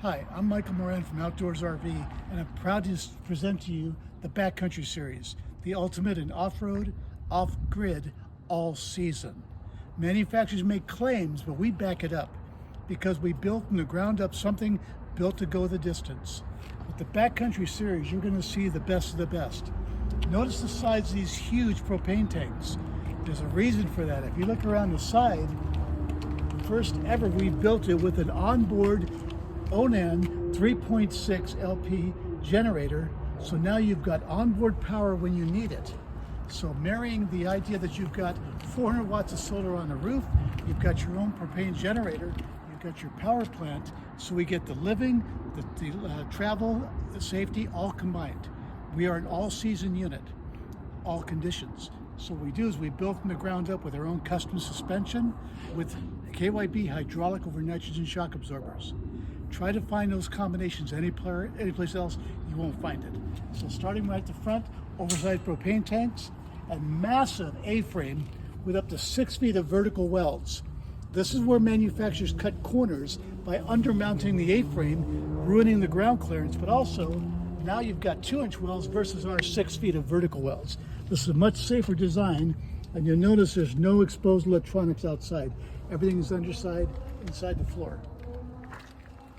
Hi, I'm Michael Moran from Outdoors RV, and I'm proud to present to you the Backcountry Series, the ultimate in off-road, off-grid, all-season. Manufacturers make claims, but we back it up because we built from the ground up something built to go the distance. With the Backcountry Series, you're going to see the best of the best. Notice the size of these huge propane tanks. There's a reason for that. If you look around the side, first ever we built it with an onboard Onan 3.6 LP generator, so now you've got onboard power when you need it. So marrying the idea that you've got 400 watts of solar on the roof, you've got your own propane generator, you've got your power plant, so we get the living, the travel, the safety, all combined. We are an all-season unit, all conditions. So what we do is we build from the ground up with our own custom suspension with KYB hydraulic over nitrogen shock absorbers. Try to find those combinations anyplace else, you won't find it. So starting right at the front, oversized propane tanks and massive A-frame with up to 6 feet of vertical welds. This is where manufacturers cut corners by undermounting the A-frame, ruining the ground clearance, but also now you've got 2-inch welds versus our 6 feet of vertical welds. This is a much safer design, and you'll notice there's no exposed electronics outside. Everything is underside, inside the floor.